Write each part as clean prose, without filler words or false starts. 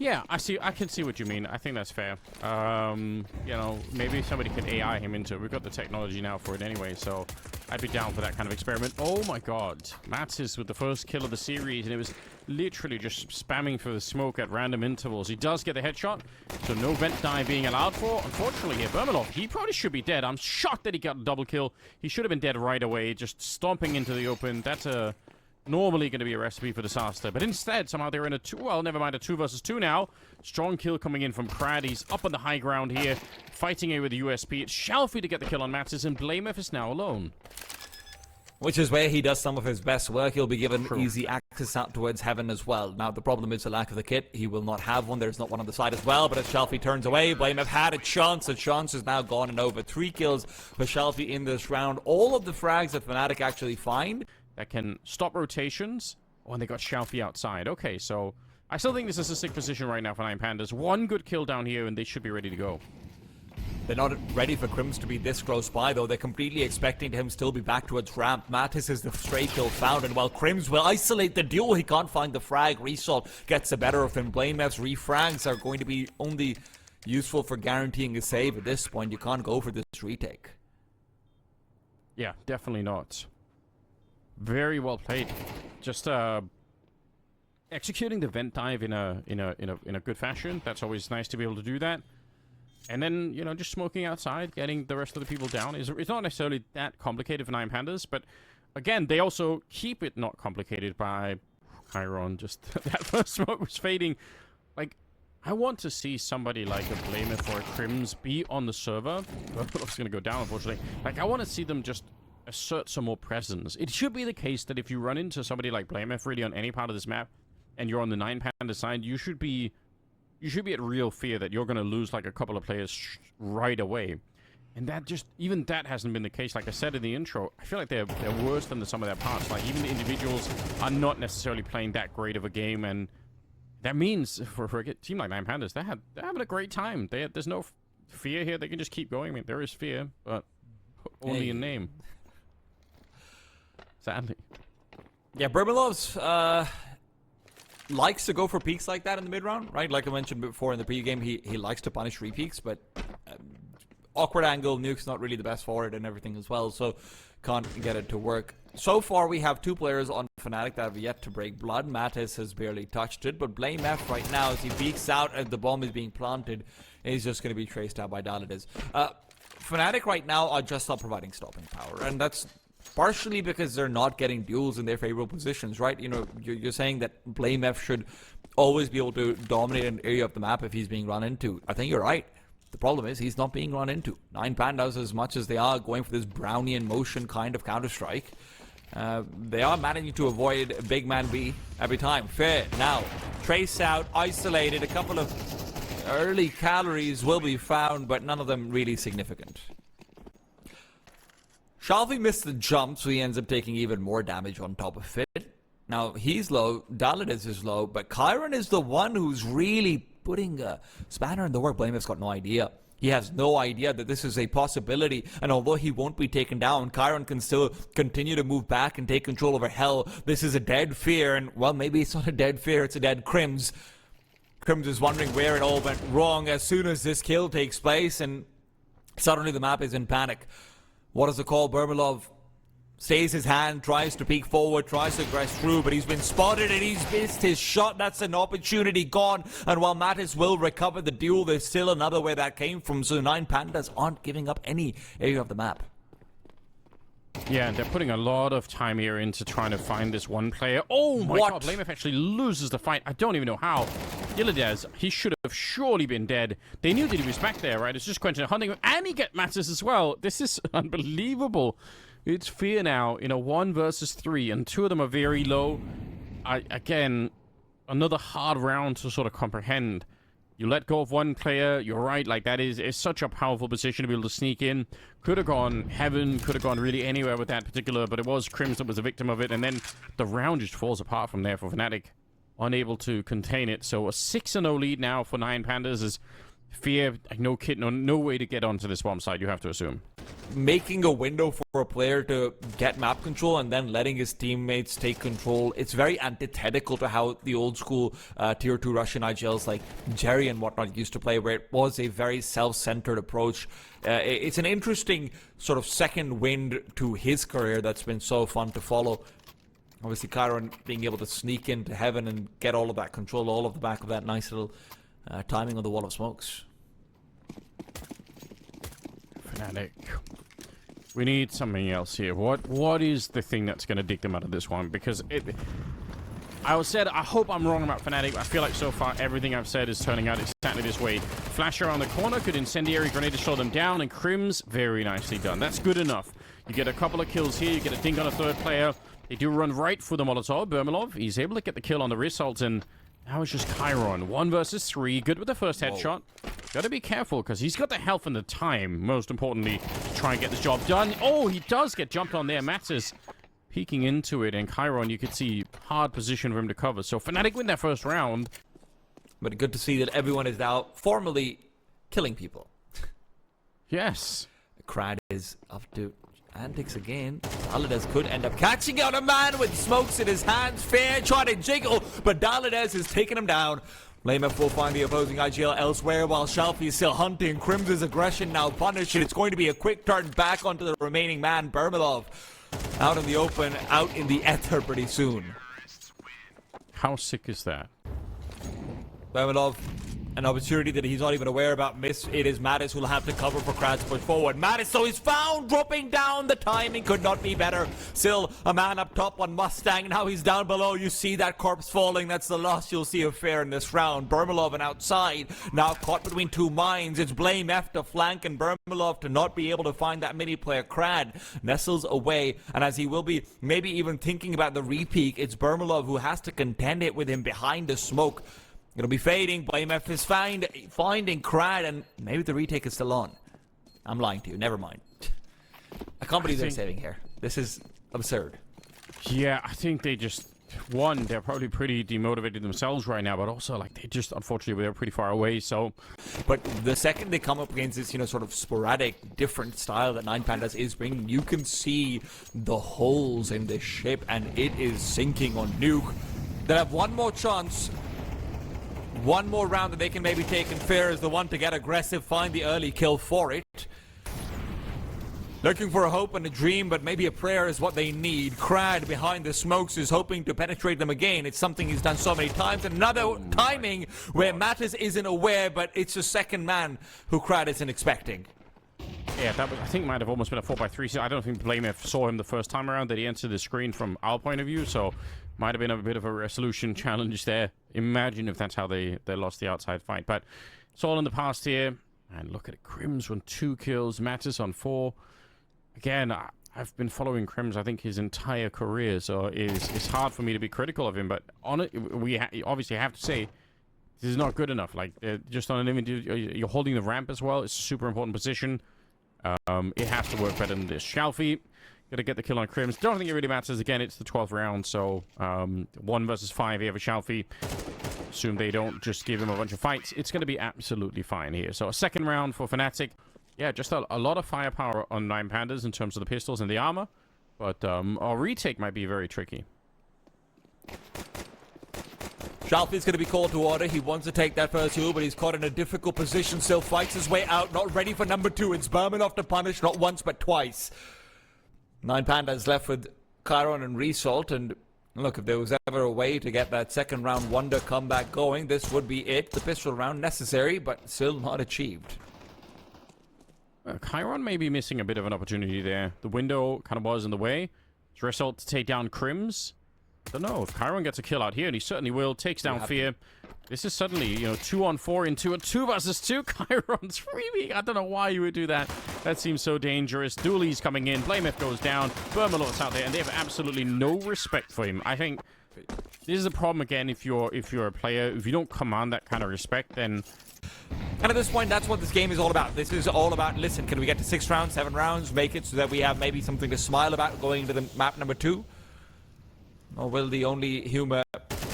Yeah, I can see what you mean. I think that's fair. You know, maybe somebody can AI him into it. We've got the technology now for it anyway, so I'd be down for that kind of experiment. Oh my god. Mattis with the first kill of the series, and it was literally just spamming for the smoke at random intervals. He does get the headshot, so no vent dive being allowed for. Unfortunately here, Bermalov, he probably should be dead. I'm shocked that he got a double kill. He should have been dead right away, just stomping into the open. That's a... normally going to be a recipe for disaster, but instead somehow they're in a 2, well, never mind, a 2 versus 2 now. Strong kill coming in from Krad. He's up on the high ground here, fighting here with the USP. It's Shalfie to get the kill on Mattis, and Blamef is now alone. Which is where he does some of his best work. He'll be given easy access out towards heaven as well. Now, the problem is the lack of the kit. He will not have one. There's not one on the side as well, but as Shalfie turns away, Blamef had a chance. The chance is now gone and over. 3 kills for Shalfie in this round. All of the frags that Fnatic actually find that can stop rotations. Oh, and they got Shalfie outside. Okay, so I still think this is a sick position right now for 9 Pandas. One good kill down here, and they should be ready to go. They're not ready for Crims to be this close by, though. They're completely expecting him still be back towards ramp. Mattis is the stray kill found, and while Crims will isolate the duel, he can't find the frag. Result gets the better of him. Blamef's refrags are going to be only useful for guaranteeing a save at this point. You can't go for this retake. Yeah, definitely not. Very well played. Just executing the vent dive in a good fashion. That's always nice to be able to do that. And then, you know, just smoking outside, getting the rest of the people down. It's not necessarily that complicated for 9 Pandas, but again, they also keep it not complicated by Chiron. Just that first smoke was fading. Like, I want to see somebody like a Blamef or a Crims be on the server. It's going to go down, unfortunately. Like, I want to see them just assert some more presence. It should be the case that if you run into somebody like Blamef really on any part of this map, and you're on the 9 Panda side, you should be at real fear that you're going to lose like a couple of players right away. And that just, even that hasn't been the case. Like I said in the intro, I feel like they're worse than some of their parts. Like, even the individuals are not necessarily playing that great of a game, and that means for a team like 9 Pandas, they're having a great time. There's no fear here. They can just keep going. I mean, there is fear, but only in name. Sadly. Yeah, Burmalov's likes to go for peaks like that in the mid-round, right? Like I mentioned before in the pre-game, he likes to punish re-peaks, but awkward angle, Nuke's not really the best for it and everything as well, so can't get it to work. So far, we have 2 players on Fnatic that have yet to break blood. Mattis has barely touched it, but Blamef right now, as he peeks out as the bomb is being planted, is just going to be traced out by Dalides. Fnatic right now are just not providing stopping power, and that's partially because they're not getting duels in their favorable positions, right? You know, you're saying that Blamef should always be able to dominate an area of the map if he's being run into. I think you're right. The problem is he's not being run into. 9 Pandas, as much as they are going for this Brownian motion kind of Counter-Strike, they are managing to avoid Big Man B every time. Fair. Now, trace out, isolated, a couple of early calories will be found, but none of them really significant. Shalfie missed the jump, so he ends up taking even more damage on top of it. Now, he's low, Dalides is low, but Chiron is the one who's really putting a spanner in the work. Blamef's got no idea. He has no idea that this is a possibility, and although he won't be taken down, Chiron can still continue to move back and take control over Hell. This is a dead fear, and, well, maybe it's not a dead fear, it's a dead Crims. Crims is wondering where it all went wrong as soon as this kill takes place, and suddenly the map is in panic. What does the call? Burmalov stays his hand, tries to peek forward, tries to aggress through, but he's been spotted and he's missed his shot. That's an opportunity gone. And while Mattis will recover the duel, there's still another where that came from. So 9 Pandas aren't giving up any area of the map. Yeah, and they're putting a lot of time here into trying to find this one player. Oh my god, Blamef actually loses the fight. I don't even know how. Dalides, he should have surely been dead. They knew that he was back there, right? It's just a question of hunting him, and he get Mattis as well. This is unbelievable. It's fear now in a 1 versus 3, and 2 of them are very low. Again, another hard round to sort of comprehend. You let go of one player, you're right, like that is such a powerful position to be able to sneak in. Could have gone heaven, could have gone really anywhere with that particular, but it was Crims that was a victim of it, and then the round just falls apart from there for Fnatic. Unable to contain it, so a 6-0 lead now for 9 Pandas as Fear, no kit, no way to get onto this bomb side, you have to assume. Making a window for a player to get map control and then letting his teammates take control, it's very antithetical to how the old school tier 2 Russian IGLs like Jerry and whatnot used to play, where it was a very self-centered approach. It's an interesting sort of second wind to his career that's been so fun to follow. Obviously, Chiron being able to sneak into heaven and get all of that control, all of the back of that nice little timing on the wall of smokes. Fnatic. We need something else here. What is the thing that's going to dig them out of this one? Because I hope I'm wrong about Fnatic. I feel like so far everything I've said is turning out exactly this way. Flash around the corner, good incendiary grenade to slow them down, and Crims, very nicely done. That's good enough. You get a couple of kills here, you get a dink on a third player. They do run right for the Molotov. Bermalov, he's able to get the kill on the result, and now it's just Chiron. 1 versus 3, good with the first headshot. Gotta be careful, because he's got the health and the time, most importantly, to try and get this job done. Oh, he does get jumped on there. Matters peeking into it, and Chiron, you could see hard position for him to cover. So Fnatic win their first round. But good to see that everyone is now formally killing people. Yes. Crad is up to antics again. Dalides could end up catching out a man with smokes in his hands. Fair trying to jiggle, but Dalides has taken him down. Lamef will find the opposing IGL elsewhere while Shalfie is still hunting. Crim's aggression now punished, and it's going to be a quick turn back onto the remaining man, Bermalov. Out in the open, out in the ether pretty soon. How sick is that? Bermalov, an opportunity that he's not even aware about. Miss. It is Mattis who'll have to cover for Krad's push forward. Mattis, so he's found, dropping down. The timing could not be better. Still a man up top on Mustang. Now he's down below. You see that corpse falling. That's the loss you'll see of Fair in this round. Bermalov and outside, now caught between two mines. It's Blame F to flank and Bermalov to not be able to find that mini player. Krad nestles away, and as he will be maybe even thinking about the repeak, it's Bermalov who has to contend it with him behind the smoke. It'll be fading. BlameF is finding Krad, and maybe the retake is still on. I'm lying to you. Never mind. I can't believe they're saving here. This is absurd. Yeah, I think they just... One, they're probably pretty demotivated themselves right now, but also, like, they just, unfortunately, they're pretty far away, so... But the second they come up against this, sort of sporadic, different style that 9Pandas is bringing, you can see the holes in this ship, and it is sinking on Nuke. They have one more chance... One more round that they can maybe take, and Fair is the one to get aggressive, find the early kill for it. Looking for a hope and a dream, but maybe a prayer is what they need. Krad behind the smokes is hoping to penetrate them again. It's something he's done so many times. Another timing where Mattis isn't aware, but it's a second man who Krad isn't expecting. Yeah, that was, I think, might have almost been a 4x3. I don't think BlameF saw him the first time around that he entered the screen from our point of view, so might have been a bit of a resolution challenge there. Imagine if that's how they lost the outside fight. But it's all in the past here. And look at it. Crims on 2 kills. Mattis on 4. Again, I've been following Crims, I think, his entire career, so it's hard for me to be critical of him. But on it, we obviously have to say this is not good enough. Like, just on an individual, you're holding the ramp as well. It's a super important position. It has to work better than this. Shalfie, gotta get the kill on Crims. Don't think it really matters. Again, it's the 12th round, so 1 versus 5 here for Shalfie. Assume they don't just give him a bunch of fights. It's going to be absolutely fine here. So a second round for Fnatic. Yeah, just a lot of firepower on 9Pandas in terms of the pistols and the armor. But our retake might be very tricky. Shalfie's going to be called to order. He wants to take that first heal, but he's caught in a difficult position. Still fights his way out. Not ready for number 2. It's Bermanov to punish, not once but twice. 9Pandas left with Chiron and Result, and look, if there was ever a way to get that second round wonder comeback going, this would be it. The pistol round necessary, but still not achieved. Chiron may be missing a bit of an opportunity there. The window kind of was in the way. It's Result to take down Crims. I don't know if Chiron gets a kill out here, and he certainly will. Takes down Fear. This is suddenly, 2-on-4 into a 2 versus 2. Chiron's freebie. I don't know why you would do that. That seems so dangerous. Dooley's coming in. BlameF goes down. Bermalov's out there, and they have absolutely no respect for him. I think this is a problem again if you're a player. If you don't command that kind of respect, then... And at this point, that's what this game is all about. This is all about, listen, can we get to 6 rounds, 7 rounds, make it so that we have maybe something to smile about going into the map number 2? Or will the only humor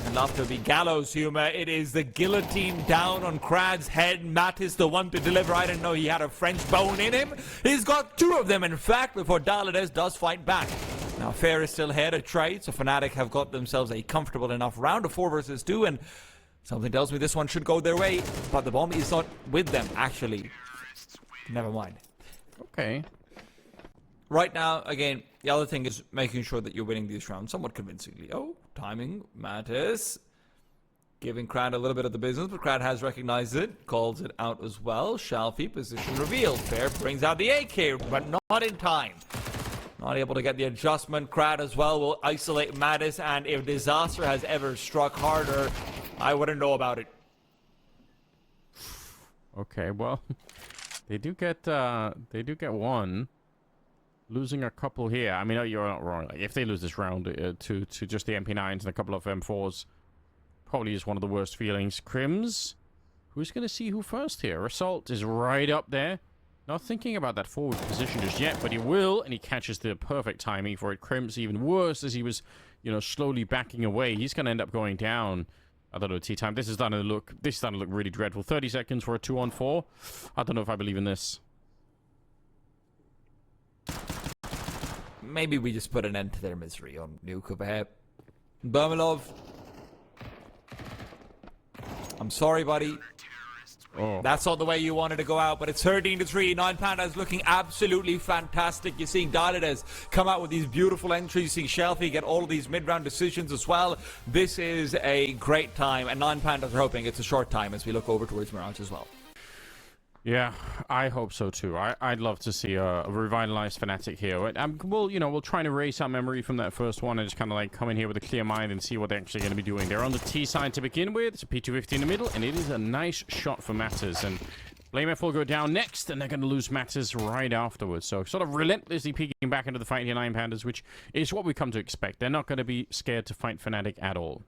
and enough to be gallows humor. It is the guillotine down on Krad's head. Mattis, the one to deliver. I didn't know he had a French bone in him. He's got 2 of them, in fact, before Dalades does fight back. Now, Fair is still ahead of trade, so Fnatic have got themselves a comfortable enough round of 4 versus 2, and something tells me this one should go their way, but the bomb is not with them, actually. Never mind. Okay. Right now, again, the other thing is making sure that you're winning these rounds somewhat convincingly. Oh, timing, Mattis. Giving Krad a little bit of the business, but Krad has recognized it, calls it out as well. Shalfie, position revealed. Fair brings out the AK, but not in time. Not able to get the adjustment. Krad as well will isolate Mattis, and if disaster has ever struck harder, I wouldn't know about it. Okay, well, they do get one. Losing a couple here. I mean, you're not wrong. Like, if they lose this round to just the MP9s and a couple of M4s, probably is one of the worst feelings. Crims, who's going to see who first here? Assault is right up there. Not thinking about that forward position just yet, but he will, and he catches the perfect timing for it. Crims even worse as he was, slowly backing away. He's going to end up going down. I don't know, tea time. This is starting to look really dreadful. 30 seconds for a 2-on-4. I don't know if I believe in this. Maybe we just put an end to their misery on Nuke over here. Bermalov. I'm sorry, buddy. Oh. That's not the way you wanted to go out, but it's 13-3. 9 Pandas looking absolutely fantastic. You're seeing Dalades come out with these beautiful entries. You're seeing Shelfie get all of these mid-round decisions as well. This is a great time, and 9 Pandas are hoping it's a short time as we look over towards Mirage as well. Yeah, I hope so too. I'd love to see a revitalized Fnatic here. We'll try and erase our memory from that first one and just kind of like come in here with a clear mind and see what they're actually going to be doing. They're on the T side to begin with. It's a P250 in the middle, and it is a nice shot for Matters. And BlameF will go down next, and they're going to lose Matters right afterwards. So sort of relentlessly peeking back into the fight here, 9 Pandas, which is what we come to expect. They're not going to be scared to fight Fnatic at all.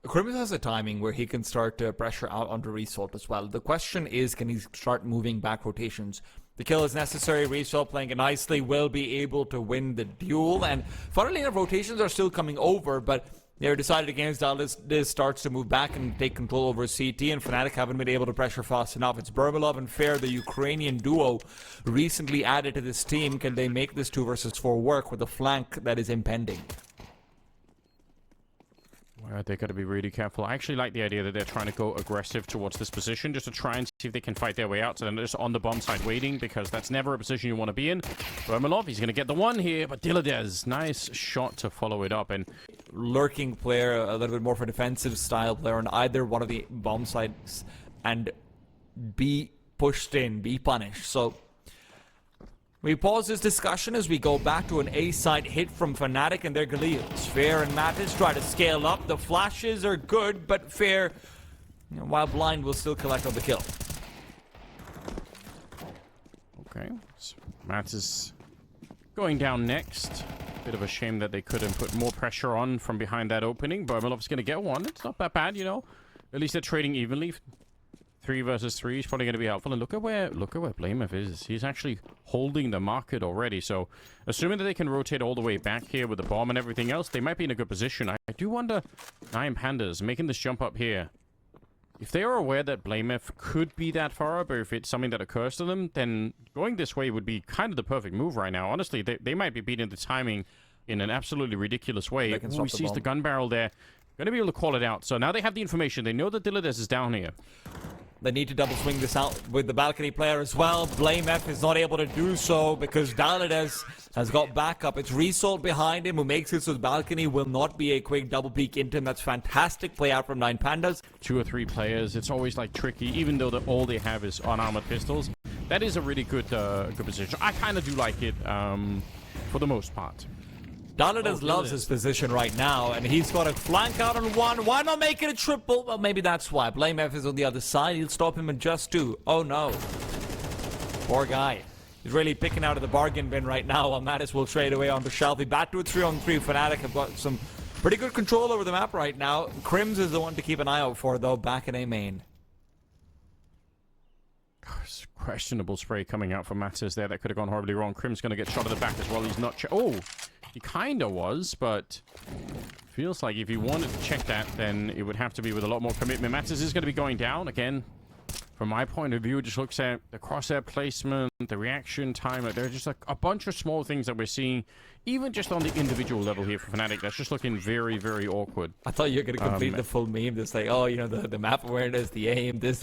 Crims has a timing where he can start to pressure out onto Result as well. The question is, can he start moving back rotations? The kill is necessary. Result playing it nicely will be able to win the duel. And funnily enough, rotations are still coming over, but they're decided against Dallas. This starts to move back and take control over CT, and Fnatic haven't been able to pressure fast enough. It's Bermalov and Fair, the Ukrainian duo, recently added to this team. Can they make this 2 versus 4 work with the flank that is impending? They're going to be really careful. I actually like the idea that they're trying to go aggressive towards this position just to try and see if they can fight their way out. So then they're just on the bomb side waiting, because that's never a position you want to be in. Bermalov, he's going to get the one here, but Dalades, nice shot to follow it up. And lurking player, a little bit more of a defensive style player on either one of the bomb sides, and be pushed in, be punished. So we pause this discussion as we go back to an A-side hit from Fnatic and their Galils. Fair and Mattis try to scale up. The flashes are good, but Fair, while blind, will still collect on the kill. okay, so Mattis going down next. Bit of a shame that they couldn't put more pressure on from behind that opening. Bermalov's going to get one. It's not that bad, At least they're trading evenly. 3 versus 3 is probably going to be helpful. And look at where BlameF is. He's actually holding the market already. So, assuming that they can rotate all the way back here with the bomb and everything else, they might be in a good position. I do wonder, 9 Pandas making this jump up here. If they are aware that BlameF could be that far up, or if it's something that occurs to them, then going this way would be kind of the perfect move right now. Honestly, they might be beating the timing in an absolutely ridiculous way. Ooh, he sees the gun barrel there. Going to be able to call it out. So now they have the information. They know that Dalades is down here. They need to double swing this out with the balcony player as well. BlameF is not able to do so because Dalades has got backup. It's Result behind him who makes it so the balcony will not be a quick double peek into him. That's fantastic play out from 9 Pandas. 2 or 3 players. It's always like tricky, even though all they have is unarmored pistols. That is a really good position. I kind of do like it for the most part. Dalades loves his position right now, and he's got a flank out on 1. Why not make it a triple? Well, maybe that's why. BlameF is on the other side. He'll stop him in just 2. Oh, no. Poor guy. He's really picking out of the bargain bin right now, while Mattis will trade away onto Shelfie. Back to a 3-on-3. Fnatic have got some pretty good control over the map right now. Crims is the one to keep an eye out for, though, back in A main. Questionable spray coming out from Mattis there. That could have gone horribly wrong. Crim's going to get shot at the back as well. He's not... He kind of was, but feels like if you wanted to check that, then it would have to be with a lot more commitment. Mattis is going to be going down again. From my point of view, it just looks at the crosshair placement, the reaction time. Like, there are just like a bunch of small things that we're seeing, even just on the individual level here for Fnatic. That's just looking very, very awkward. I thought you were going to complete the full meme. Just like, oh, you know, the map awareness, the aim, this.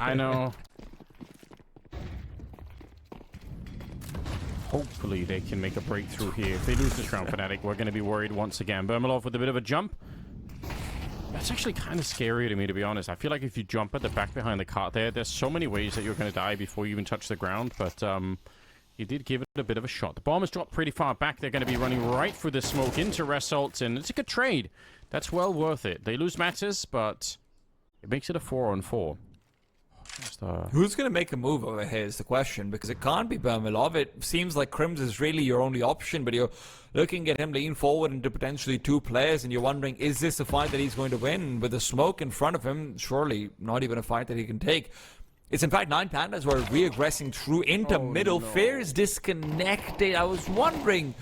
I know. Hopefully they can make a breakthrough here. If they lose this round, Fnatic, we're going to be worried once again. Bermalov with a bit of a jump. That's actually kind of scary to me, to be honest. I feel like if you jump at the back behind the cart there's so many ways that you're going to die before you even touch the ground. But he did give it a bit of a shot. The bomb has dropped pretty far back. They're going to be running right through the smoke into Result, and it's a good trade. That's well worth it. They lose Mattis, but it makes it a 4-on-4. Who's going to make a move over here is the question, because it can't be Bermalov. It seems like Crims is really your only option, but you're looking at him lean forward into potentially 2 players, and you're wondering, is this a fight that he's going to win? With the smoke in front of him, surely not even a fight that he can take. It's in fact 9 Pandas who are re-aggressing through into middle. No. Fear is disconnected. I was wondering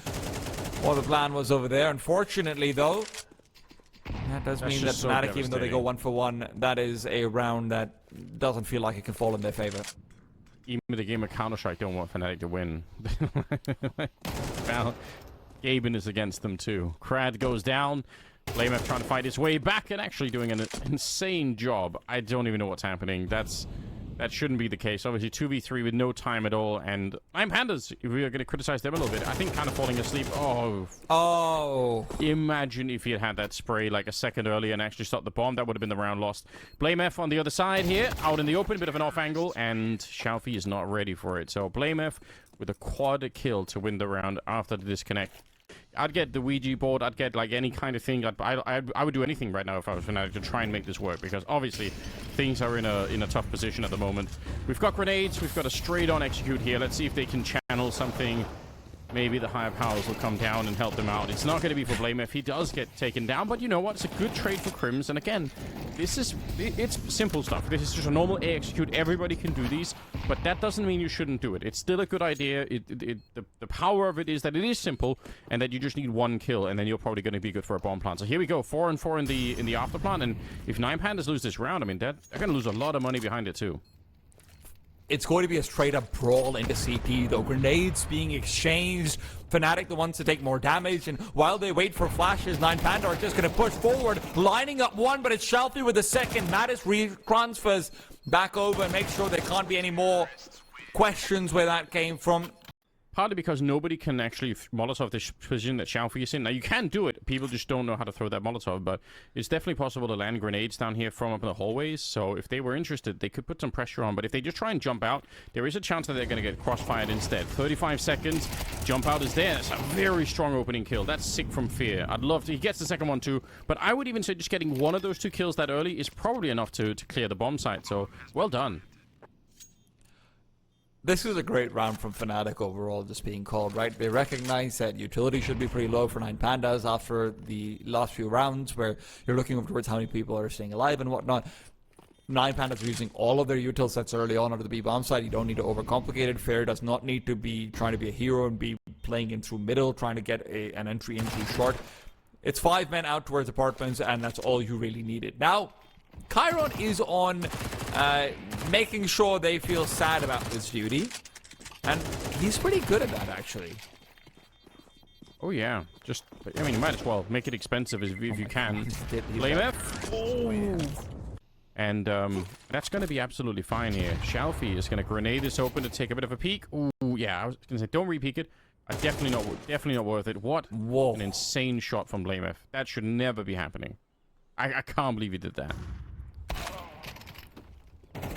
what the plan was over there. Unfortunately, though, that does mean that Fnatic, even though they go 1-for-1, that is a round that doesn't feel like it can fall in their favor. Even the game of Counter-Strike don't want Fnatic to win. Well, Gaben is against them too. Krad goes down. Blamef trying to fight his way back and actually doing an insane job. I don't even know what's happening. That shouldn't be the case. Obviously, 2v3 with no time at all. And I'm Pandas. If we are going to criticize them a little bit, I think kind of falling asleep. Oh. Imagine if he had had that spray like a second earlier and actually stopped the bomb. That would have been the round lost. Blamef on the other side here. Out in the open. Bit of an off angle. And Xiaofi is not ready for it. So Blamef with a quad kill to win the round after the disconnect. I'd get the Ouija board. I'd get like any kind of thing. I would do anything right now if I was Fnatic to try and make this work, because obviously things are in a tough position at the moment. We've got grenades. We've got a straight on execute here. Let's see if they can channel something. Maybe the higher powers will come down and help them out. It's not going to be for Blamef. He does get taken down, but you know what? It's a good trade for Crims. And again, it's simple stuff. This is just a normal A execute. Everybody can do these, but that doesn't mean you shouldn't do it. It's still a good idea. The power of it is that it is simple and that you just need 1 kill, and then you're probably going to be good for a bomb plant. So here we go, 4-4 in the after plant. And if 9 Pandas lose this round, I mean, they're going to lose a lot of money behind it too. It's going to be a straight-up brawl into CT, though. Grenades being exchanged. Fnatic, the ones to take more damage. And while they wait for flashes, 9 Panda are just going to push forward, lining up one, but it's Xiaofi with the second. Mattis re-transfers back over and makes sure there can't be any more questions where that came from. Partly because nobody can actually Molotov this position that Xiaofi is in. Now, you can do it. People just don't know how to throw that Molotov, but it's definitely possible to land grenades down here from up in the hallways. So if they were interested, they could put some pressure on. But if they just try and jump out, there is a chance that they're going to get crossfired instead. 35 seconds. Jump out is there. That's a very strong opening kill. That's sick from Fear. I'd love to. He gets the second one too. But I would even say just getting one of those 2 kills that early is probably enough to clear the bomb site. So well done. This is a great round from Fnatic overall, just being called, right? They recognize that utility should be pretty low for 9 Pandas after the last few rounds where you're looking over towards how many people are staying alive and whatnot. 9 Pandas are using all of their util sets early on the B bomb side. You don't need to overcomplicate it. Fair does not need to be trying to be a hero and be playing in through middle, trying to get an entry in through short. It's 5 men out towards apartments, and that's all you really needed. Now, Chiron is on making sure they feel sad about this duty, and he's pretty good at that, actually. Oh yeah, just, I mean, you might as well make it expensive if you can. Blamef. And that's going to be absolutely fine here. Xiaofi is going to grenade this open to take a bit of a peek. Ooh, yeah, I was going to say, don't re-peek it. Definitely not worth it. What an insane shot from Blamef. That should never be happening. I can't believe he did that.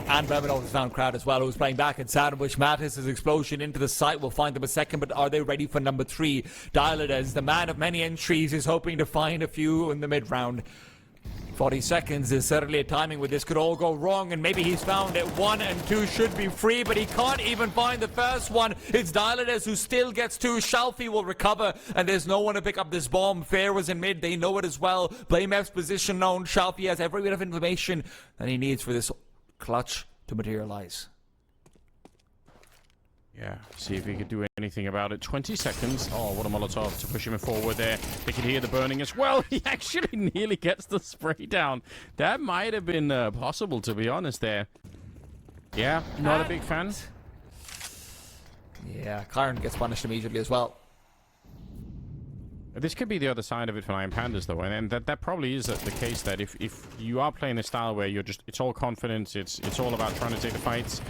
And Bermalov has found Crowd as well, who's playing back at Sandwich. Mattis' explosion into the site will find them a second, but are they ready for number 3? Dilates, the man of many entries, is hoping to find a few in the mid-round. 40 seconds is certainly a timing where this could all go wrong, and maybe he's found it. 1 and 2 should be free, but he can't even find the first one. It's Dilates who still gets 2. Xiaofi will recover, and there's no one to pick up this bomb. Fair was in mid, they know it as well. Blamef's position known. Xiaofi has every bit of information that he needs for this clutch to materialize. Yeah, see if he could do anything. anything about it. 20 seconds. Oh, what a Molotov to push him forward there. They can hear the burning as well. He actually nearly gets the spray down. That might have been possible, to be honest there. Yeah, not a big fan. Yeah, Kyron gets punished immediately as well. This could be the other side of it for Nine Pandas, though, and that probably is the case that if you are playing a style where you're just, it's all confidence, it's all about trying to take the fights,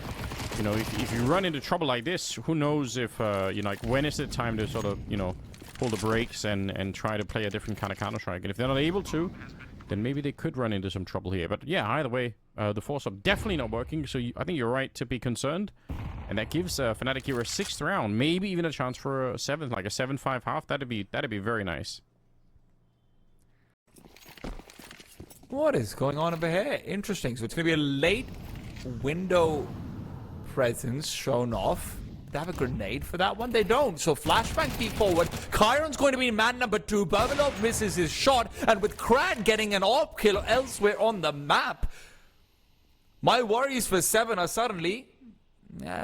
you know, if you run into trouble like this, who knows if, you know, like, when is it time to sort of, you know, pull the brakes and try to play a different kind of Counter-Strike, and if they're not able to, then maybe they could run into some trouble here. But yeah, either way, the force-up definitely not working, so I think you're right to be concerned. And that gives Fnatic here a 6th round, maybe even a chance for a 7th, like a 7-5 half. That'd be very nice. What is going on over here? Interesting. So it's going to be a late window presence shown off. They have a grenade for that one? They don't. So flashbang feet forward. Kyron's going to be man number 2. Burmelov misses his shot. And with Krad getting an AWP kill elsewhere on the map, my worries for 7 are suddenly...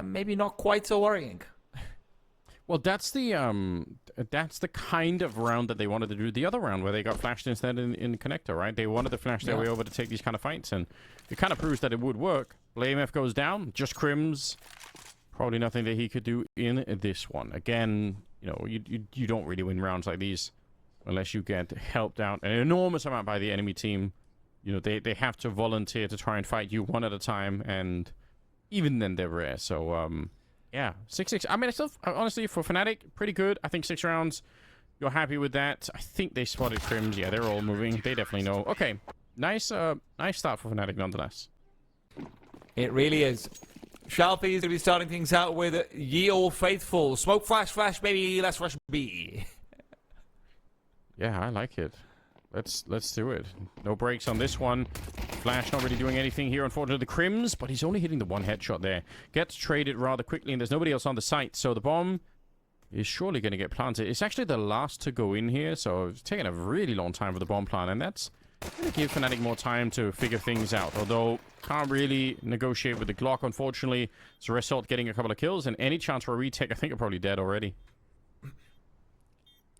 maybe not quite so worrying. Well, that's the kind of round that they wanted to do the other round, where they got flashed instead in connector, right? They wanted to flash their way over to take these kind of fights, and it kind of proves that it would work. BlameF goes down, just Crims. Probably nothing that he could do in this one. Again, you know, you don't really win rounds like these unless you get helped out an enormous amount by the enemy team. You know, they have to volunteer to try and fight you one at a time, and even then they're rare. So yeah, 6-6. I mean, it's still, honestly, for Fnatic, pretty good. I think 6 rounds, you're happy with that. I think they spotted Crims. Yeah, they're all moving. They definitely know. Okay, nice start for Fnatic nonetheless. It really is. Shalfie is going to be starting things out with Ye Old Faithful. Smoke flash, flash, baby, let's rush B. Yeah, I like it. Let's do it. No breaks on this one. Flash not really doing anything here, unfortunately, the Crims, but he's only hitting the one headshot there. Gets traded rather quickly, and there's nobody else on the site, so the bomb is surely going to get planted. It's actually the last to go in here, so it's taken a really long time for the bomb plant, and that's going to give Fnatic more time to figure things out, although can't really negotiate with the Glock, unfortunately. So Result getting a couple of kills, and any chance for a retake, I think, are probably dead already.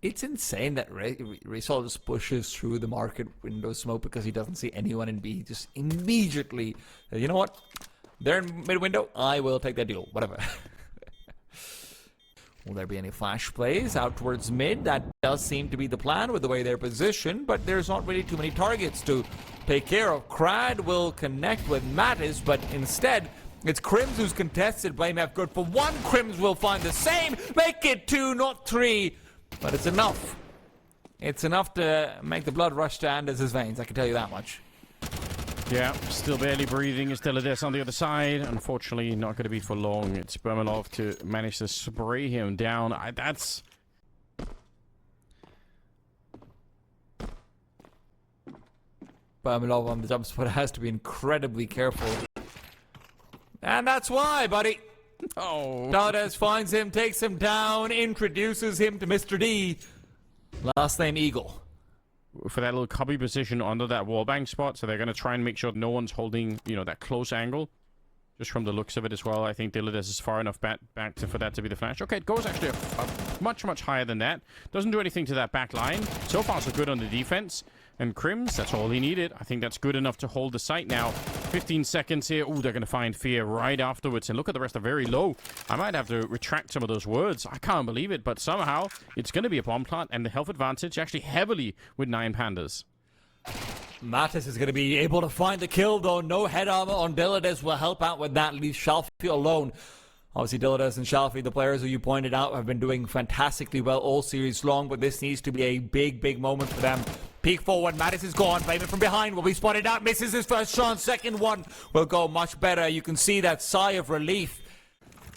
It's insane that Result just pushes through the market window smoke because he doesn't see anyone in B. He just immediately, you know what? They're in mid window. I will take that deal. Whatever. Will there be any flash plays out towards mid? That does seem to be the plan with the way they're positioned, but there's not really too many targets to take care of. Krad will connect with Mattis, but instead, it's Crims who's contested. BlameF good for 1. Crims will find the same. Make it 2, not 3. But it's enough. It's enough to make the blood rush to Anders' veins, I can tell you that much. Yeah, still barely breathing. Is Delides on the other side. Unfortunately, not going to be for long. It's Burmelov to manage to spray him down. That's... Burmelov on the jump spot has to be incredibly careful. And that's why, buddy. Oh. Delides finds him, takes him down, introduces him to Mr. D. Last name Eagle. For that little cubby position under that wallbang spot, so they're going to try and make sure no one's holding, you know, that close angle. Just from the looks of it as well, I think Delides is far enough back for that to be the flash. Okay, it goes actually much higher than that. Doesn't do anything to that back line. So far, so good on the defense. And Crims, that's all he needed. I think that's good enough to hold the site now. 15 seconds here. Ooh, they're going to find Fear right afterwards. And look at the rest, are very low. I might have to retract some of those words. I can't believe it, but somehow it's going to be a bomb plant, and the health advantage actually heavily with 9 Pandas. Mattis is going to be able to find the kill, though. No head armor on Delides will help out with that. Leaves Shalfie alone. Obviously, Delides and Shalfie, the players who you pointed out, have been doing fantastically well all series long, but this needs to be a big moment for them. Peek forward, Mattis is gone. Flavor from behind will be spotted out. Misses his first chance. Second one will go much better. You can see that sigh of relief.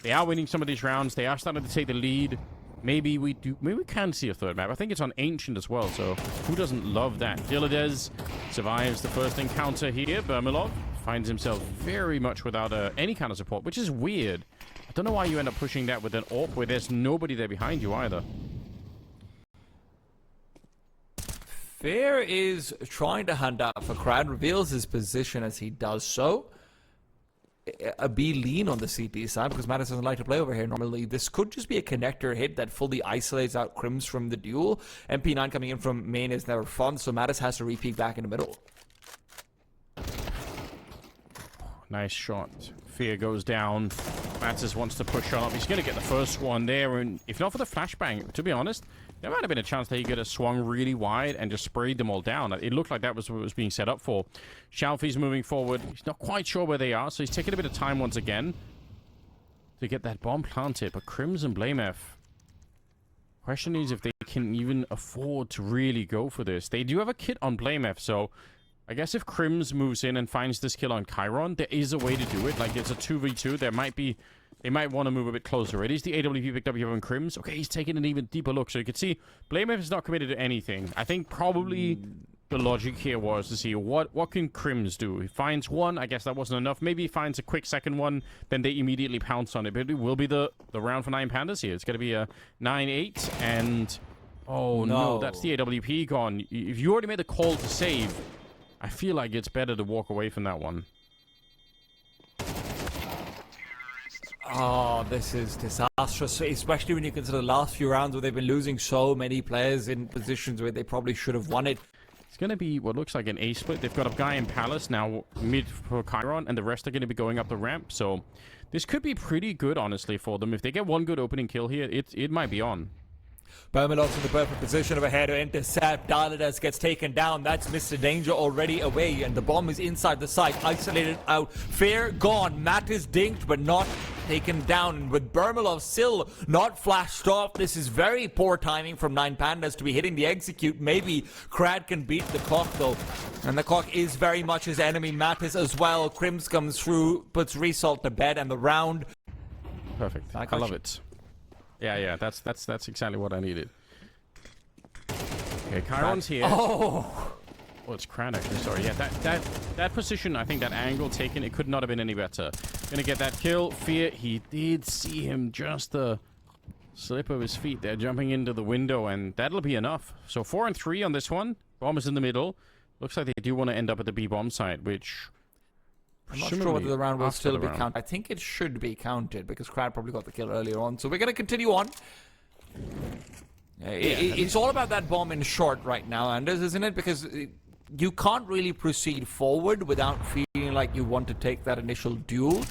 They are winning some of these rounds. They are starting to take the lead. Maybe we can see a third map. I think it's on Ancient as well, so who doesn't love that? Delides survives the first encounter here. Burmelov finds himself very much without any kind of support, which is weird. I don't know why you end up pushing that with an AWP where there's nobody there behind you either. Fear is trying to hunt out for Krad, reveals his position as he does so. a B lean on the CT side because Mattis doesn't like to play over here normally. This could just be a connector hit that fully isolates out Crims from the duel. MP9 coming in from main is never fun, so Mattis has to repeat back in the middle. Nice shot. Fear goes down. Mattis wants to push on up. He's going to get the first one there, and if not for the flashbang, to be honest, there might have been a chance that he could have swung really wide and just sprayed them all down. It looked like that was what was being set up for. Shalfie's moving forward. He's not quite sure where they are, so he's taking a bit of time once again to get that bomb planted. But Crims and Blamef, question is if they can even afford to really go for this. They do have a kit on Blamef, so I guess if Crims moves in and finds this kill on Chiron, there is a way to do it. Like, it's a 2v2. They might want to move a bit closer. It is the AWP picked up here on Crims. Okay, he's taking an even deeper look. So you can see Blamef is not committed to anything. I think probably the logic here was to see what can Crims do. He finds one. I guess that wasn't enough. Maybe he finds a quick second one. Then they immediately pounce on it. But it will be the round for 9 Pandas here. It's going to be a 9-8. And, oh no, that's the AWP gone. If you already made the call to save, I feel like it's better to walk away from that one. Oh, this is disastrous, especially when you consider the last few rounds where they've been losing so many players in positions where they probably should have won it. It's going to be what looks like an A split. They've got a guy in Palace now mid for Chiron, and the rest are going to be going up the ramp. So this could be pretty good, honestly, for them. If they get one good opening kill here, it might be on. Bermelov's in the perfect position over here to intercept. Dalidas gets taken down. That's Mr. Danger already away, and the bomb is inside the site, isolated out. Fair gone. Matt is dinked, but not taken down. With Bermelov still not flashed off, this is very poor timing from 9 Pandas to be hitting the execute. Maybe Krad can beat the clock, though. And the clock is very much his enemy. Mattis as well. Crims comes through, puts Result to bed, and the round. Perfect. I love it. Yeah, that's exactly what I needed. Okay, Chiron's here. Oh, it's Krad actually. Sorry. Yeah, that position, I think that angle taken, it could not have been any better. Gonna get that kill. Fear, he did see him just the slip of his feet there, jumping into the window, and that'll be enough. So 4 and 3 on this one. Bomb is in the middle. Looks like they do want to end up at the B bomb site, which I'm not sure whether the round will still be counted. I think it should be counted because Krad probably got the kill earlier on. So we're going to continue on. It's all about that bomb in short right now, Anders, isn't it? Because you can't really proceed forward without feeling like you want to take that initial duel.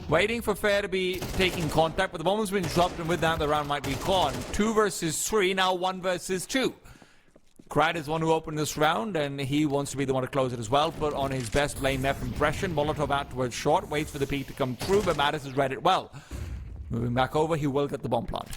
Waiting for Fair to be taking contact, but the bomb has been dropped, and with that the round might be gone. 2 versus 3, now 1 versus 2. Krad is one who opened this round, and he wants to be the one to close it as well. Put on his best lane F impression. Molotov out towards short, waits for the peak to come through, but Mattis has read it well. Moving back over, he will get the bomb plant.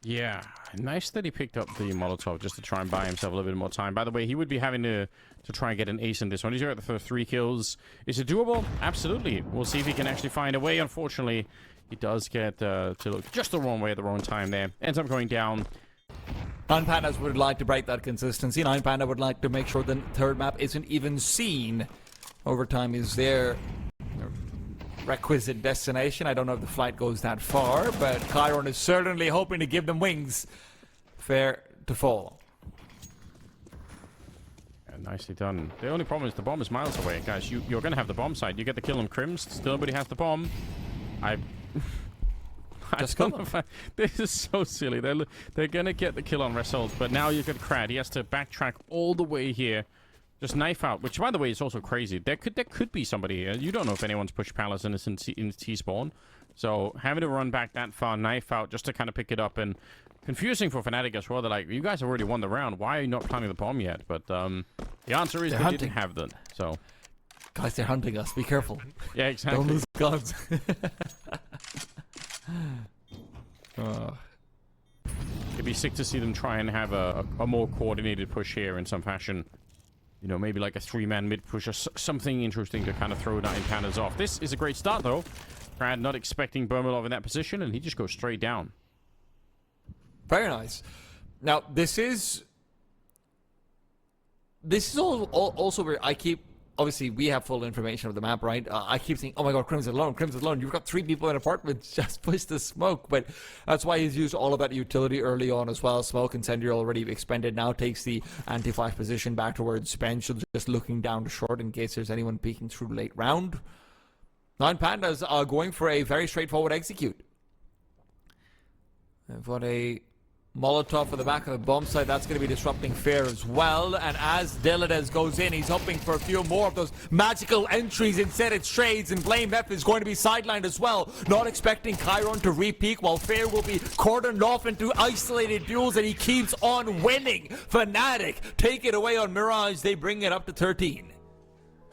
Yeah, nice that he picked up the Molotov just to try and buy himself a little bit more time. By the way, he would be having to try and get an ace in this one. He's got the first 3 kills. Is it doable? Absolutely. We'll see if he can actually find a way. Unfortunately, he does get to look just the wrong way at the wrong time there. Ends up going down. 9 Pandas would like to break that consistency. 9 Panda would like to make sure the third map isn't even seen. Overtime is their requisite destination. I don't know if the flight goes that far, but Chiron is certainly hoping to give them wings. Fair to fall. Yeah, nicely done. The only problem is the bomb is miles away. Guys, you're going to have the bomb site. You get the kill on Crims. Still nobody has the bomb. This is so silly. They're gonna get the kill on Result, but now you've got Krad. He has to backtrack all the way here, just knife out. Which, by the way, is also crazy. There could be somebody here. You don't know if anyone's pushed Palace in T-spawn, so having to run back that far, knife out, just to kind of pick it up, and confusing for Fnatic as well. They're like, you guys have already won the round. Why are you not planting the bomb yet? But the answer is they didn't have them. So, guys, they're hunting us. Be careful. Yeah, exactly. Don't lose guns. It'd be sick to see them try and have a more coordinated push here in some fashion. You know, maybe like a 3-man mid push or something interesting to kind of throw 9 Pandas off. This is a great start, though. Krad not expecting Bermelov in that position, and he just goes straight down. Very nice. Now, this is also where I keep... Obviously, we have full information of the map, right? I keep thinking, oh my god, Crimson alone. You've got 3 people in an apartment. Just push the smoke. But that's why he's used all of that utility early on as well. Smoke Incendiary already expended. Now takes the anti-flash position back towards bench. Just looking down to short in case there's anyone peeking through late round. Nine Pandas are going for a very straightforward execute. They've got a Molotov for the back of the bomb site. That's going to be disrupting Fair as well. And as Delades goes in, he's hoping for a few more of those magical entries. Instead, it's trades, and Blame F is going to be sidelined as well. Not expecting Chiron to re-peak, while Fair will be cordoned off into isolated duels, and he keeps on winning. Fnatic take it away on Mirage. They bring it up to 13.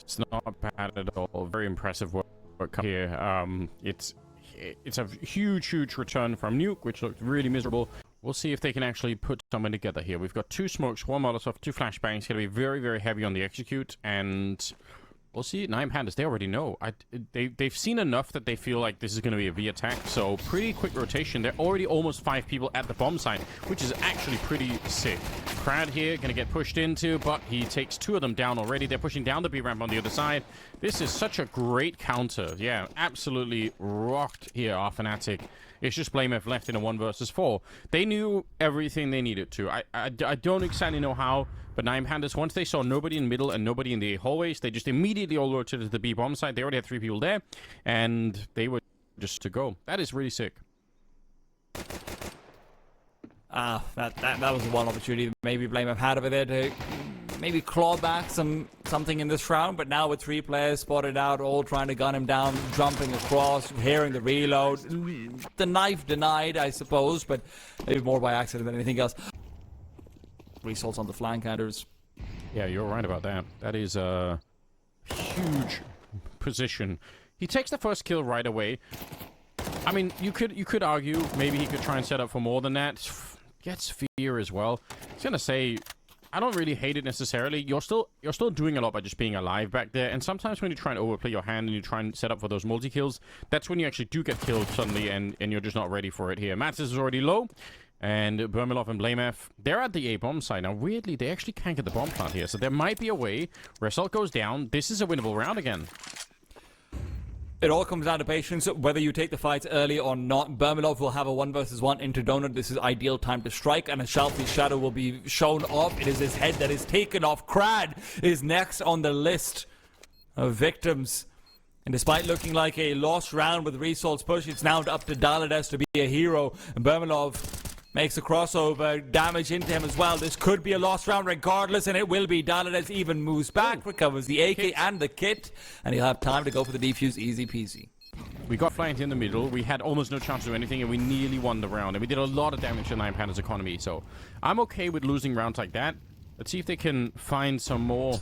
It's not bad at all. Very impressive work here. It's a huge return from Nuke, which looked really miserable. We'll see if they can actually put something together here. We've got 2 smokes, 1 Molotov, 2 flashbangs. It's going to be very heavy on the execute, and we'll see. 9 Pandas, they already know. They've seen enough that they feel like this is going to be a V attack, so pretty quick rotation. They're already almost 5 people at the bomb site, which is actually pretty sick. Crowd here going to get pushed into, but he takes 2 of them down already. They're pushing down the B ramp on the other side. This is such a great counter. Yeah, absolutely rocked here, our Fnatic. It's just Blame F left in a 1 versus 4. They knew everything they needed to. I don't exactly know how, but 9 Pandas, once they saw nobody in the middle and nobody in the hallways, they just immediately all rotated to the B bomb site. They already had 3 people there, and they were just to go. That is really sick. That was the one opportunity maybe Blame F had over there to maybe claw back something in this round, but now with 3 players spotted out, all trying to gun him down, jumping across, hearing the reload. The knife denied, I suppose, but maybe more by accident than anything else. Results on the flank headers. Yeah, you're right about that. That is a huge position. He takes the first kill right away. I mean, you could argue maybe he could try and set up for more than that. Gets fear as well. I was gonna say, I don't really hate it necessarily. You're still doing a lot by just being alive back there. And sometimes when you try and overplay your hand and you try and set up for those multi-kills, that's when you actually do get killed suddenly and you're just not ready for it here. Matis is already low. And Bermilov and Blame F, they're at the A bomb site. Now, weirdly, they actually can't get the bomb plant here. So there might be a way. Result goes down. This is a winnable round again. It all comes down to patience, whether you take the fights early or not. Bermilov will have a 1 versus 1 into Donut. This is ideal time to strike, and a Shelfie's shadow will be shown off. It is his head that is taken off. Crad is next on the list of victims. And despite looking like a lost round with Resol's push, it's now up to Dalades to be a hero. And Bermilov makes a crossover, damage into him as well. This could be a lost round regardless, and it will be. Dalades even moves back, recovers the AK and the kit, and he'll have time to go for the defuse, easy peasy. We got flanked in the middle. We had almost no chance to do anything, and we nearly won the round. And we did a lot of damage to 9 Pandas' economy, so I'm okay with losing rounds like that. Let's see if they can find some more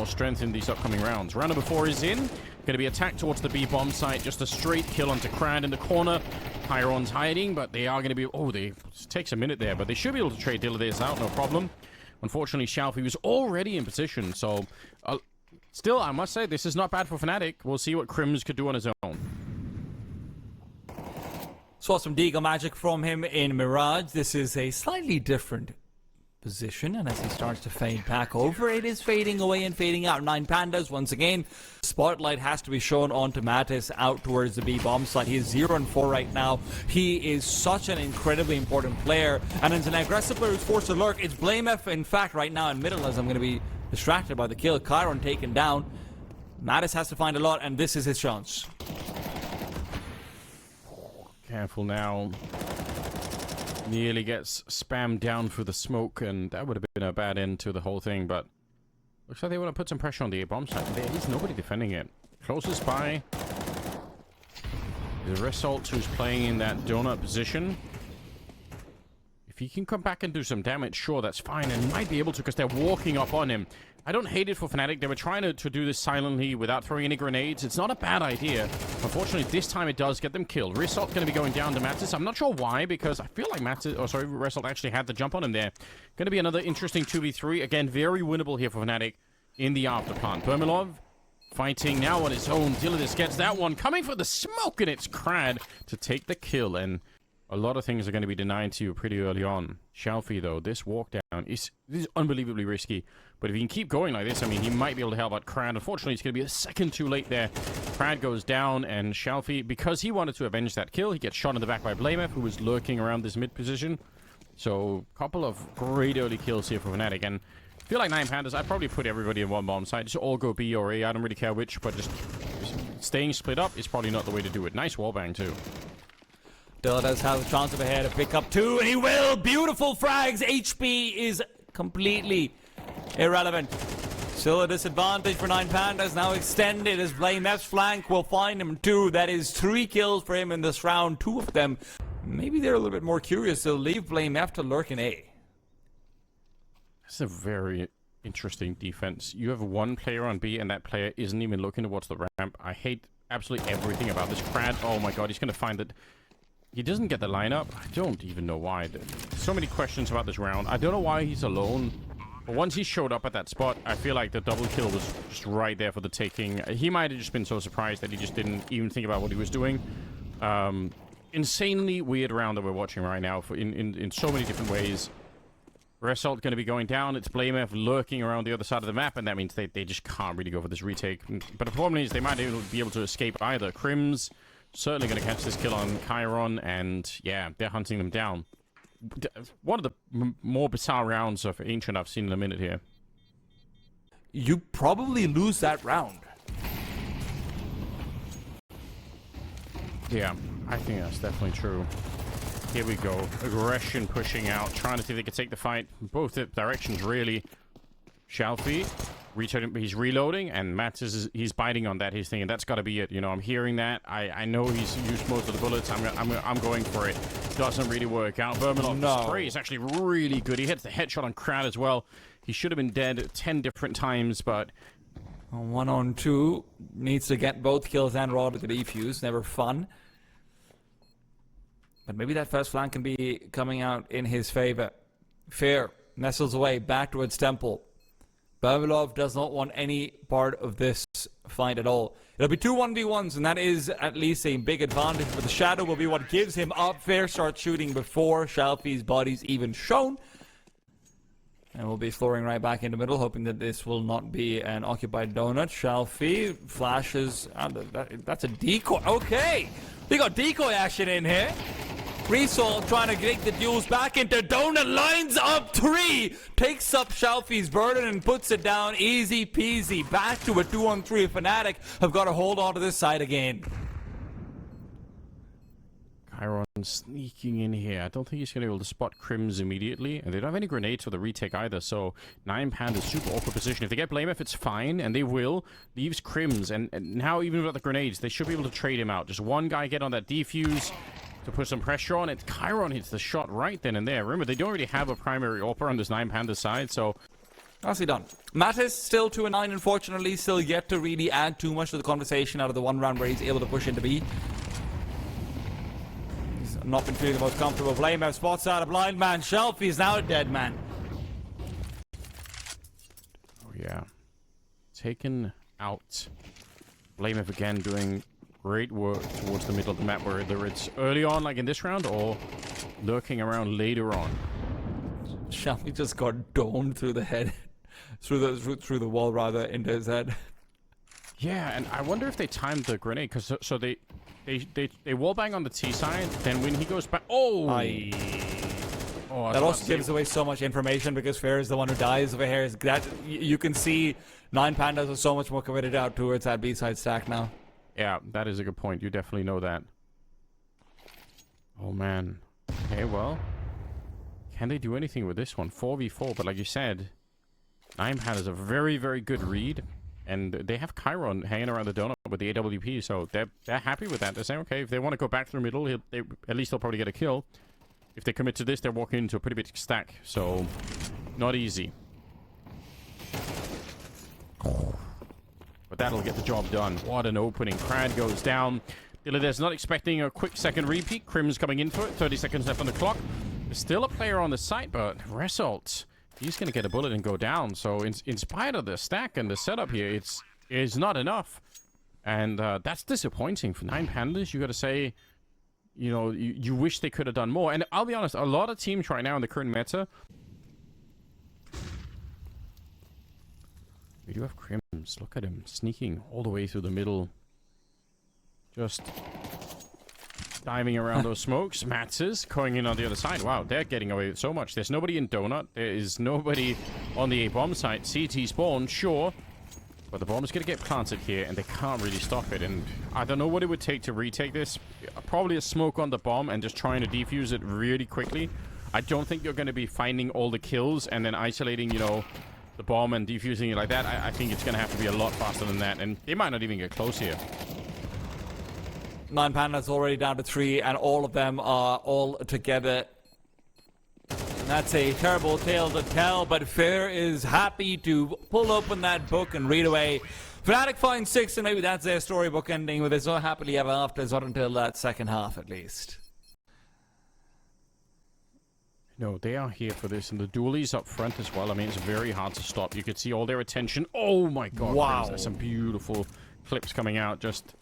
strength in these upcoming rounds. Round number 4 is in. Going to be attacked towards the B bomb site. Just a straight kill onto Crad in the corner. Chiron's hiding, but they are going to be... Oh, it takes a minute there, but they should be able to trade Dilladase out, no problem. Unfortunately, Shalfie was already in position, so... still, I must say, this is not bad for Fnatic. We'll see what Crims could do on his own. Saw some Deagle magic from him in Mirage. This is a slightly different position, and as he starts to fade back over, it is fading away and fading out. 9 Pandas once again. Spotlight has to be shown onto Matis out towards the B bomb site. He is 0 and 4 right now. He is such an incredibly important player, and as an aggressive player who's forced to lurk, it's Blame F in fact right now in middle, as I'm going to be distracted by the kill. Chiron taken down. Matis has to find a lot, and this is his chance. Careful now. Nearly gets spammed down through the smoke, and that would have been a bad end to the whole thing, but looks like they want to put some pressure on the A-bomb site. There is nobody defending it. Closest by is Result, who's playing in that donut position. If he can come back and do some damage, sure, that's fine, and might be able to because they're walking up on him. I don't hate it for Fnatic. They were trying to do this silently without throwing any grenades. It's not a bad idea. Unfortunately, this time it does get them killed. Result going to be going down to Matis. I'm not sure why, because I feel like Result actually had the jump on him there. Going to be another interesting 2v3. Again, very winnable here for Fnatic in the afterplant. Bermilov fighting now on his own. Dilladis gets that one. Coming for the smoke, and it's Crad to take the kill. And a lot of things are going to be denied to you pretty early on. Shalfie, though, this walk down is unbelievably risky. But if he can keep going like this, I mean, he might be able to help out Crad. Unfortunately, it's going to be a second too late there. Crad goes down, and Shalfie, because he wanted to avenge that kill, he gets shot in the back by Blamev, who was lurking around this mid position. So, a couple of great early kills here for Fnatic. And I feel like 9 Pandas, I'd probably put everybody in one bomb site. Just all go B or A. I don't really care which, but just staying split up is probably not the way to do it. Nice wallbang, too. Dilla does have a chance of a head to pick up 2, and he will! Beautiful frags! HP is completely irrelevant. Still a disadvantage for 9 Pandas. Now extended as BlameF's flank will find him 2. That is 3 kills for him in this round. 2 of them. Maybe they're a little bit more curious. They'll leave BlameF to lurk in A. That's a very interesting defense. You have one player on B, and that player isn't even looking towards the ramp. I hate absolutely everything about this Crad. Oh my god, he's going to find that he doesn't get the lineup. I don't even know why. So many questions about this round. I don't know why he's alone. But once he showed up at that spot, I feel like the double kill was just right there for the taking. He might have just been so surprised that he just didn't even think about what he was doing. Insanely weird round that we're watching right now in so many different ways. Result going to be going down. It's BlameF lurking around the other side of the map, and that means they just can't really go for this retake. But the problem is they might even be able to escape either. Crims certainly going to catch this kill on Chiron, and yeah, they're hunting them down. One of the more bizarre rounds of Ancient I've seen in a minute here. You probably lose that round. Yeah, I think that's definitely true. Here we go. Aggression pushing out, trying to see if they can take the fight. Both directions, really. Shalfie, he's reloading, and Mats he's biting on that. He's thinking that's got to be it. You know, I'm hearing that. I know he's used most of the bullets. I'm going for it. Doesn't really work out. Vermilov's spray is actually really good. He hits the headshot on Crad as well. He should have been dead 10 different times, but 1-on-2 needs to get both kills and raw to the defuse. Never fun. But maybe that first flank can be coming out in his favor. Fear nestles away back towards Temple. Vermilov does not want any part of this fight at all. It'll be 2 1v1s, and that is at least a big advantage. But the shadow will be what gives him up. Fair starts shooting before Shalfie's body's even shown. And we'll be flooring right back in the middle, hoping that this will not be an occupied donut. Shalfie flashes. That's a decoy. Okay! We got decoy action in here. Resol trying to get the duels back into donut. Lines up 3. Takes up Shalfie's burden and puts it down. Easy peasy. Back to a 2-on-3. Fnatic have got to hold on to this side again. Chiron sneaking in here. I don't think he's going to be able to spot Crims immediately. And they don't have any grenades for the retake either. So 9 Pandas super awkward position. If they get BlameF, it's fine. And they will. Leaves Crims. And now even without the grenades, they should be able to trade him out. Just one guy get on that defuse to put some pressure on it. Chiron hits the shot right then and there. Remember, they don't really have a primary AWPer on this 9 Pandas side. So nicely done. Mattis still 2-9, unfortunately. Still yet to really add too much to the conversation out of the one round where he's able to push into B. Not been feeling the most comfortable. BlameF spots out a blind man. Shelfie is now a dead man. Oh yeah, taken out. BlameF again doing great work towards the middle of the map, whether it's early on like in this round or lurking around later on. Shelfie just got domed through the head, through the wall rather, into his head. Yeah, and I wonder if they timed the grenade because so they wallbang on the T side. Then when he goes back, that also gives away so much information because Fair is the one who dies over here. That you can see 9 Pandas are so much more committed out towards that B side stack now. Yeah, that is a good point. You definitely know that. Oh man. Okay, well, can they do anything with this one? 4v4, but like you said, 9 Pandas a very, very good read. And they have Chiron hanging around the donut with the AWP, so they're happy with that. They're saying, okay, if they want to go back through the middle, at least they'll probably get a kill. If they commit to this, they're walking into a pretty big stack, so not easy. But that'll get the job done. What an opening. Crad goes down. Dillade's not expecting a quick second repeat. Crim's coming in for it. 30 seconds left on the clock. There's still a player on the site, but Result, he's going to get a bullet and go down. So in spite of the stack and the setup here, it's not enough. And that's disappointing for 9 Pandas. You got to say, you know, you wish they could have done more. And I'll be honest, a lot of teams right now in the current meta, we do have Crims. Look at him sneaking all the way through the middle. Just diving around those smokes. Mats is going in on the other side. Wow, they're getting away with so much. There's nobody in Donut. There is nobody on the A-bomb site. CT spawn, sure. But the bomb is going to get planted here, and they can't really stop it. And I don't know what it would take to retake this. Probably a smoke on the bomb and just trying to defuse it really quickly. I don't think you're going to be finding all the kills and then isolating, you know, the bomb and defusing it like that. I think it's going to have to be a lot faster than that, and they might not even get close here. 9 Pandas already down to 3, and all of them are all together. And that's a terrible tale to tell, but Fair is happy to pull open that book and read away. Fnatic finds 6, and maybe that's their storybook ending with it so happily ever after, not until that second half at least. No, they are here for this, and the dualies up front as well. I mean, it's very hard to stop. You could see all their attention. Oh my god, wow. There's some beautiful clips coming out, just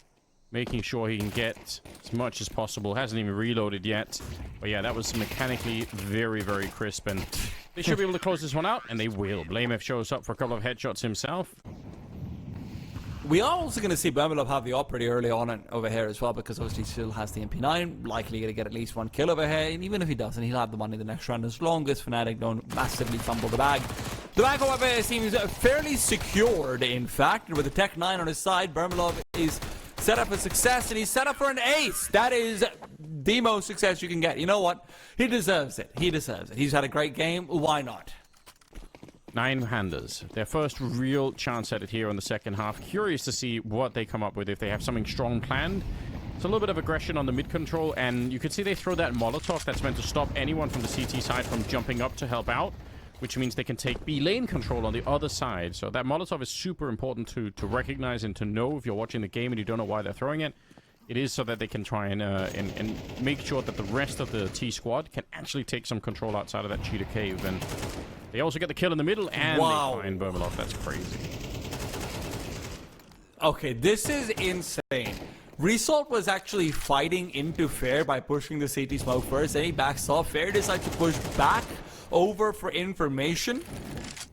making sure he can get as much as possible. Hasn't even reloaded yet. But yeah, that was mechanically very, very crisp, and they should be able to close this one out, and they will. BlameF shows up for a couple of headshots himself. We are also going to see Bermalov have the op pretty early on over here as well, because obviously he still has the MP9, likely going to get at least 1 kill over here, and even if he doesn't, he'll have the money the next round as long as Fnatic don't massively fumble the bag. The bag, however, seems fairly secured, in fact, and with the Tech 9 on his side, Bermalov is set up for success, and he's set up for an ace. That is the most success you can get. You know what? He deserves it. He deserves it. He's had a great game. Why not? 9 Pandas. Their first real chance at it here in the second half. Curious to see what they come up with, if they have something strong planned. It's a little bit of aggression on the mid control, and you can see they throw that Molotov that's meant to stop anyone from the CT side from jumping up to help out, which means they can take B lane control on the other side. So that Molotov is super important to recognize and to know if you're watching the game and you don't know why they're throwing it. It is so that they can try and make sure that the rest of the T squad can actually take some control outside of that cheetah cave. And they also get the kill in the middle, and they find Bermalov. That's crazy. Okay, this is insane. Result was actually fighting into Fair by pushing the CT smoke first, then he backs off. Fair decides to push back over for information.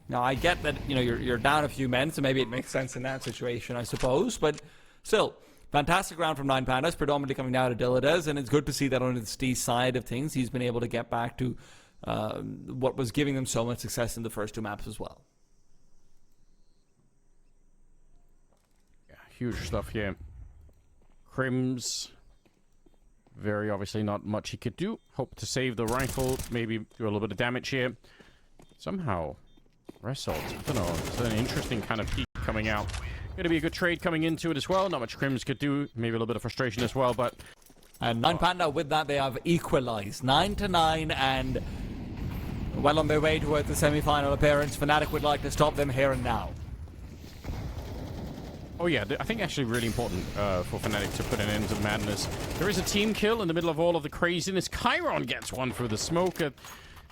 Now, I get that, you know, you're down a few men, so maybe it makes sense in that situation, I suppose, but still, fantastic round from 9 Pandas, predominantly coming down to Dillades, and it's good to see that on the Steve side of things, he's been able to get back to what was giving them so much success in the first 2 maps as well. Yeah, huge stuff here. Crims, very obviously not much he could do. Hope to save the rifle, maybe do a little bit of damage here. Somehow, Result, I don't know, it's an interesting kind of peak coming out. Going to be a good trade coming into it as well. Not much Crims could do, maybe a little bit of frustration as well, but... And 9 Panda, with that, they have equalized 9-9, and well on their way towards the semi-final appearance. Fnatic would like to stop them here and now. Oh yeah, I think actually really important for Fnatic to put an end to the madness. There is a team kill in the middle of all of the craziness. Chiron gets one through the smoke.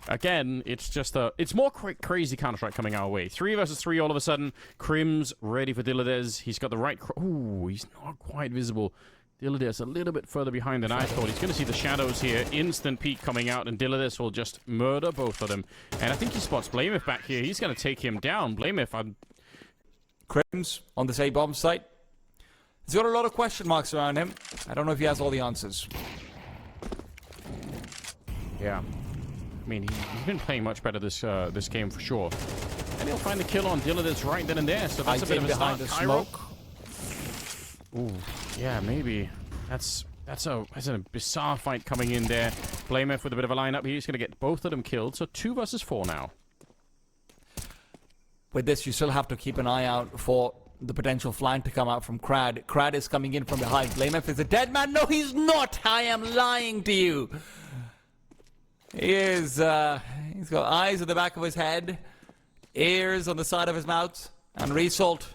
Again, it's just it's more crazy Counter-Strike coming our way. 3 versus 3 all of a sudden. Crims ready for Dillades. He's got the right... Ooh, he's not quite visible. Dillades a little bit further behind than I thought. He's going to see the shadows here. Instant peek coming out, and Dillades will just murder both of them. And I think he spots BlameF back here. He's going to take him down. BlameF, Crims on the A bomb site. He's got a lot of question marks around him. I don't know if he has all the answers. Yeah. I mean, he's been playing much better this game for sure. And he'll find the kill on Dillades right then and there. So that's a bit of a behind the smoke. Ooh, yeah, maybe. That's a bizarre fight coming in there. BlameF with a bit of a lineup. He's going to get both of them killed. So 2 versus 4 now. With this, you still have to keep an eye out for the potential flank to come out from Crad. Crad is coming in from behind. BlameF is a dead man. No, he's not. I am lying to you. He is, he's got eyes at the back of his head, ears on the side of his mouth, and Result,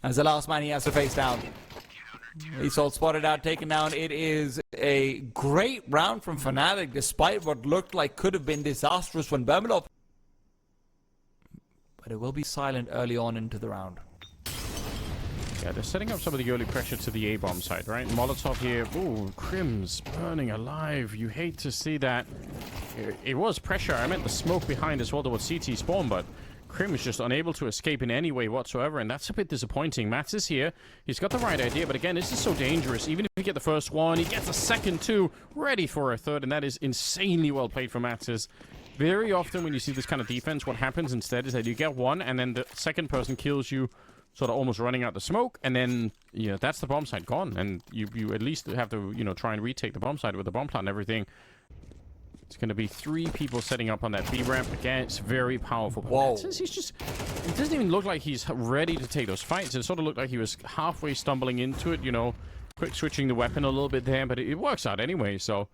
as the last man he has to face down. Result spotted out, taken down. It is a great round from Fnatic, despite what looked like could have been disastrous when Bermalov. But it will be silent early on into the round. Yeah, they're setting up some of the early pressure to the A-bomb side, right? Molotov here. Ooh, Crims burning alive. You hate to see that. It was pressure. I meant the smoke behind as well towards CT spawn, but Crims just unable to escape in any way whatsoever, and that's a bit disappointing. Mats is here. He's got the right idea, but again, this is so dangerous. Even if he get the first one, he gets a second too, ready for a third, and that is insanely well played for Mats. Very often when you see this kind of defense, what happens instead is that you get one, and then the second person kills you sort of almost running out the smoke, and then that's the bomb site gone, and you at least have to try and retake the bomb site with the bomb plant and everything. It's going to be 3 people setting up on that B ramp again. It's very powerful. Whoa! It doesn't even look like he's ready to take those fights. It sort of looked like he was halfway stumbling into it. Quick switching the weapon a little bit there, but it works out anyway. So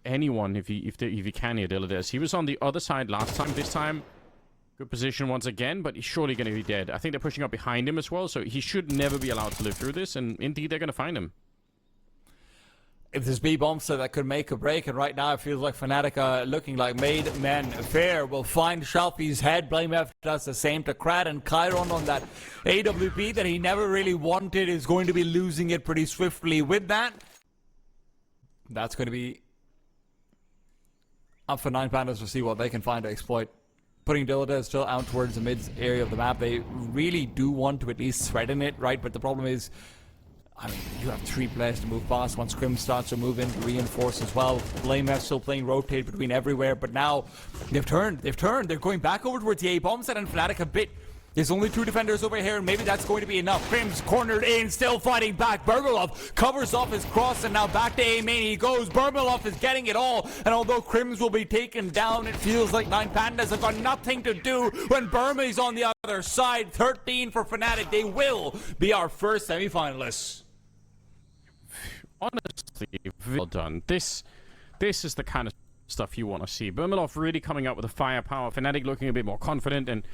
anyone, if he can, Adilides. He was on the other side last time. This time, good position once again, but he's surely going to be dead. I think they're pushing up behind him as well, so he should never be allowed to live through this. And indeed, they're going to find him. If this B bomb set that could make a break, and right now it feels like Fnatic are looking like made men fair. Will find Shelfie's head. Blame F does the same to Krat, and Chiron on that AWP that he never really wanted is going to be losing it pretty swiftly with that. That's going to be up for 9 Pandas to see what they can find to exploit. Putting Dillada still out towards the mid area of the map. They really do want to at least threaten it, right? But the problem is, I mean, you have 3 players to move past. Once Crim starts to move in to reinforce as well. Blame F still playing rotate between everywhere, but now they've turned. They're going back over towards the A bomb set, and Fnatic a bit. There's only 2 defenders over here, and maybe that's going to be enough. Crim's cornered in, still fighting back. Bergolov covers off his cross, and now back to A main he goes. Bergolov is getting it all, and although Crims will be taken down, it feels like 9 Pandas have got nothing to do when Burma is on the other side. 13 for Fnatic. They will be our first semifinalists. Honestly, well done. This is the kind of stuff you want to see. Bermalov really coming out with the firepower. Fnatic looking a bit more confident, and